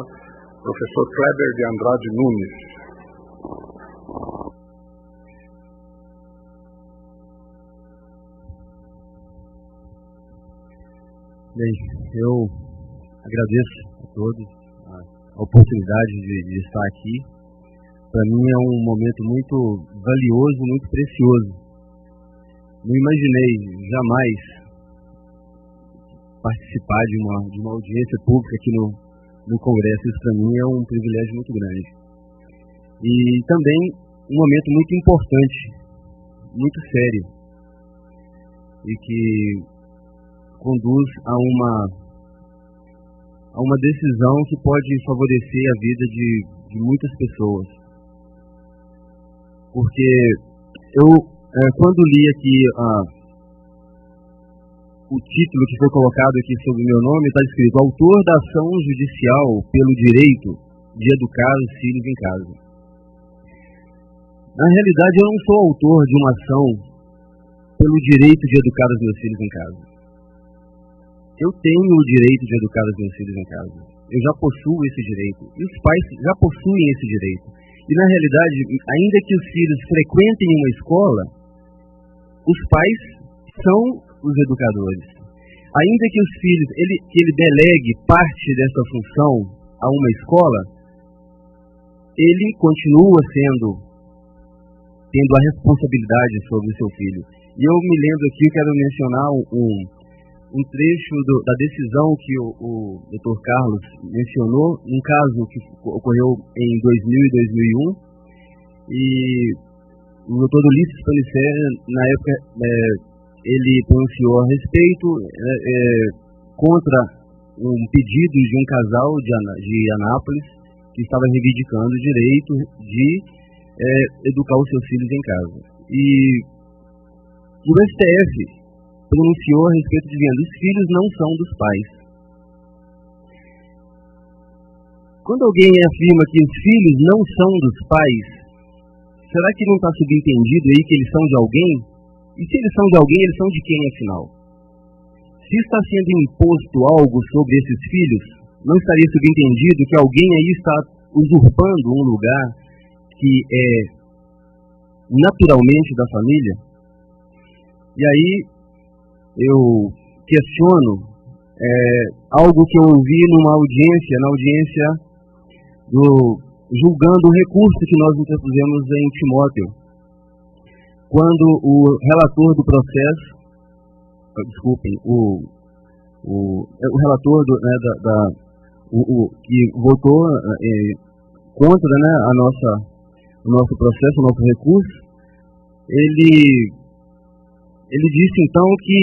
professor Kleber de Andrade Nunes. Bem, eu agradeço a todos a oportunidade de estar aqui. Para mim é um momento muito valioso, muito precioso. Não imaginei jamais participar de uma audiência pública aqui no Congresso. Isso para mim é um privilégio muito grande. E também um momento muito importante, muito sério, e que conduz a uma decisão que pode favorecer a vida de muitas pessoas. Porque eu, quando li aqui o título que foi colocado aqui sobre o meu nome, está escrito: autor da ação judicial pelo direito de educar os filhos em casa. Na realidade, eu não sou autor de uma ação pelo direito de educar os meus filhos em casa. Eu tenho o direito de educar os meus filhos em casa. Eu já possuo esse direito. E os pais já possuem esse direito. E na realidade, ainda que os filhos frequentem uma escola, os pais são os educadores. Ainda que os filhos, que ele delegue parte dessa função a uma escola, ele continua tendo a responsabilidade sobre o seu filho. E eu me lembro aqui, eu quero mencionar um trecho da decisão que o Dr. Carlos mencionou, um caso que ocorreu em 2000 e 2001, e o Dr. Ulisses Paniceri, na época, ele pronunciou a respeito contra um pedido de um casal de Anápolis que estava reivindicando o direito de educar os seus filhos em casa. E o STF pronunciou a respeito dizendo: os filhos não são dos pais. Quando alguém afirma que os filhos não são dos pais, será que não está subentendido aí que eles são de alguém? E se eles são de alguém, eles são de quem, afinal? Se está sendo imposto algo sobre esses filhos, não estaria subentendido que alguém aí está usurpando um lugar que é naturalmente da família? E aí eu questiono algo que eu ouvi na audiência julgando o recurso que nós interpusemos em Timóteo, quando o relator do processo, o relator que votou contra o nosso processo, o nosso recurso, ele disse então que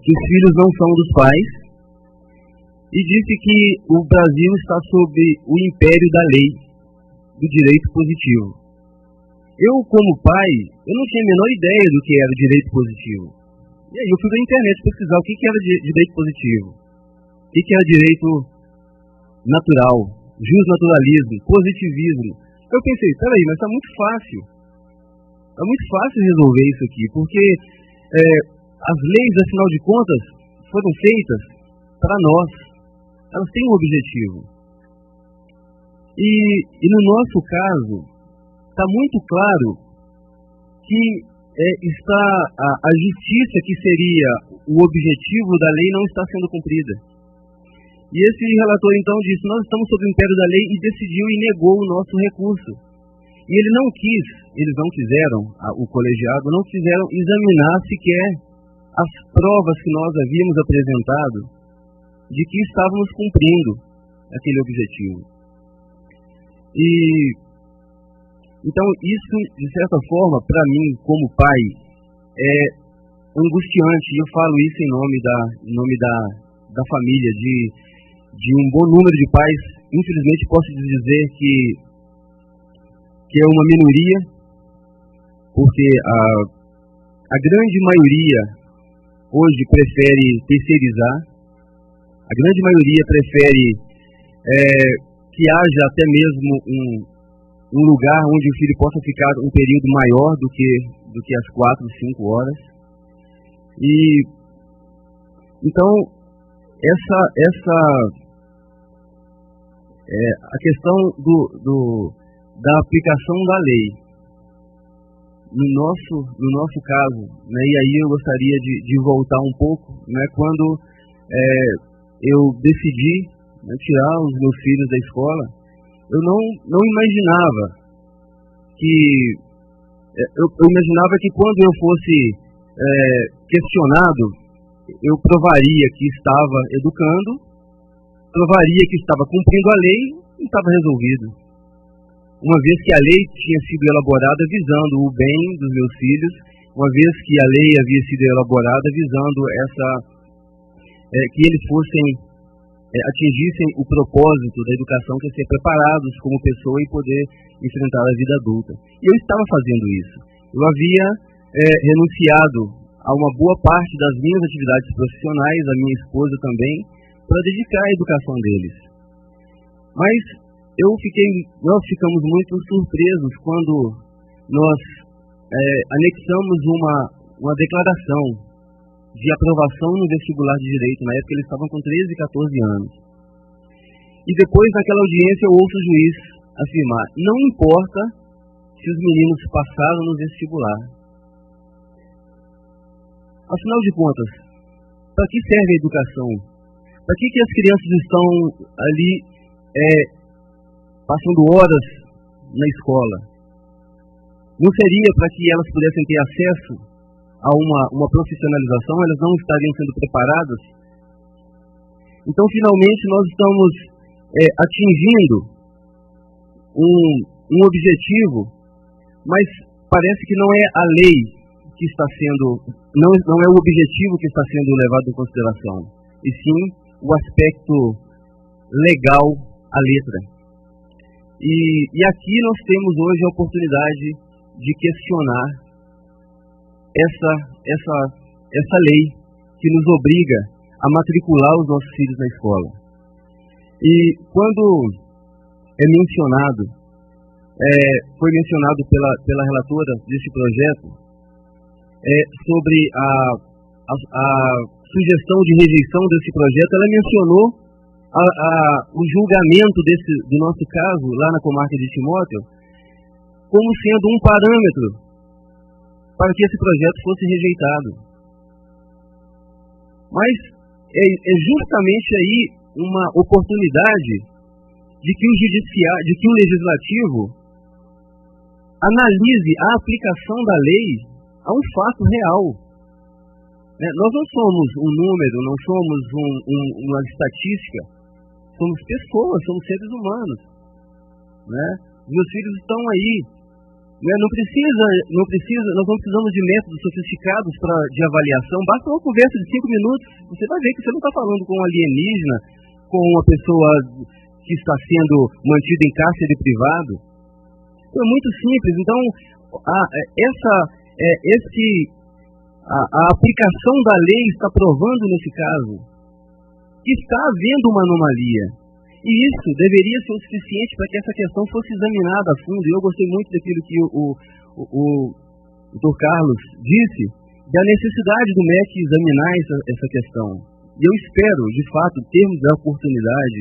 os filhos não são dos pais, e disse que o Brasil está sob o império da lei, do direito positivo. Eu, como pai, eu não tinha a menor ideia do que era o direito positivo. E aí eu fui na internet pesquisar o que era direito positivo, o que era direito natural, justnaturalismo, positivismo. Eu pensei, peraí, mas está muito fácil. É muito fácil resolver isso aqui, porque as leis, afinal de contas, foram feitas para nós. Elas têm um objetivo. E no nosso caso, está muito claro que a justiça, que seria o objetivo da lei, não está sendo cumprida. E esse relator então disse: nós estamos sob o império da lei, e decidiu e negou o nosso recurso. E eles não quiseram, o colegiado não quiseram examinar sequer as provas que nós havíamos apresentado de que estávamos cumprindo aquele objetivo. E então isso, de certa forma, para mim, como pai, é angustiante. E eu falo isso em nome da família, de um bom número de pais. Infelizmente, posso dizer que é uma minoria, porque a grande maioria hoje prefere terceirizar, a grande maioria prefere que haja até mesmo um lugar onde o filho possa ficar um período maior do que as 4, 5 horas. E então a questão da aplicação da lei. No nosso caso, né, e aí eu gostaria de voltar um pouco, né, quando eu decidi, né, tirar os meus filhos da escola, eu não imaginava que... Eu imaginava que quando eu fosse questionado, eu provaria que estava educando, provaria que estava cumprindo a lei e estava resolvido. Uma vez que a lei tinha sido elaborada visando o bem dos meus filhos, uma vez que a lei havia sido elaborada visando que eles atingissem o propósito da educação, que é ser preparados como pessoa e poder enfrentar a vida adulta. E eu estava fazendo isso. Eu havia renunciado a uma boa parte das minhas atividades profissionais, a minha esposa também, para dedicar à educação deles. Mas nós ficamos muito surpresos quando nós anexamos uma declaração de aprovação no vestibular de Direito. Na época eles estavam com 13 e 14 anos. E depois, naquela audiência, eu ouço o juiz afirmar: não importa se os meninos passaram no vestibular. Afinal de contas, para que serve a educação? Para que as crianças estão ali passando horas na escola? Não seria para que elas pudessem ter acesso a uma profissionalização? Elas não estariam sendo preparadas? Então, finalmente, nós estamos atingindo um objetivo, mas parece que não é a lei que está sendo, não é o objetivo que está sendo levado em consideração, e sim o aspecto legal, a letra. E aqui nós temos hoje a oportunidade de questionar essa lei que nos obriga a matricular os nossos filhos na escola. E quando foi mencionado pela relatora deste projeto sobre a sugestão de rejeição desse projeto, ela mencionou o julgamento do nosso caso lá na comarca de Timóteo como sendo um parâmetro para que esse projeto fosse rejeitado. Mas é justamente aí uma oportunidade de que o legislativo analise a aplicação da lei a um fato real. Nós não somos um número, não somos uma estatística, somos pessoas, somos seres humanos. Meus filhos estão aí. Nós não precisamos de métodos sofisticados de avaliação. Basta uma conversa de 5 minutos, você vai ver que você não está falando com um alienígena, com uma pessoa que está sendo mantida em cárcere privado. Então, é muito simples. Então, a aplicação da lei está provando, nesse caso, que está havendo uma anomalia. E isso deveria ser o suficiente para que essa questão fosse examinada a fundo. E eu gostei muito daquilo que o Dr. Carlos disse, da necessidade do MEC examinar essa questão. E eu espero, de fato, termos a oportunidade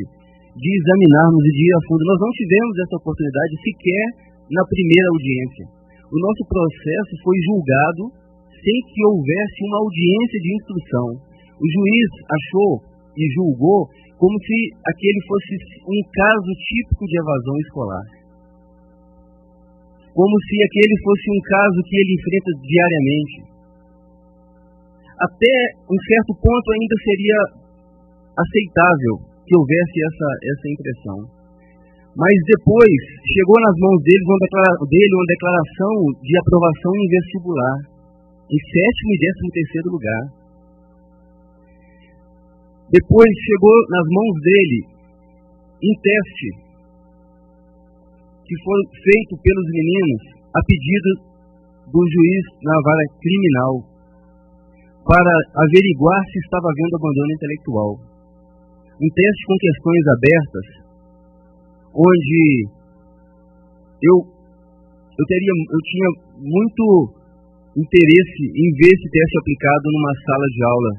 de examinarmos e de ir a fundo. Nós não tivemos essa oportunidade sequer na primeira audiência. O nosso processo foi julgado sem que houvesse uma audiência de instrução. O juiz achou e julgou como se aquele fosse um caso típico de evasão escolar. Como se aquele fosse um caso que ele enfrenta diariamente. Até um certo ponto ainda seria aceitável que houvesse essa impressão. Mas depois chegou nas mãos dele uma declaração de aprovação em vestibular, em 7º e 13º lugar. Depois chegou nas mãos dele um teste que foi feito pelos meninos a pedido do juiz na vara criminal para averiguar se estava havendo abandono intelectual. Um teste com questões abertas, onde eu tinha muito interesse em ver esse teste aplicado numa sala de aula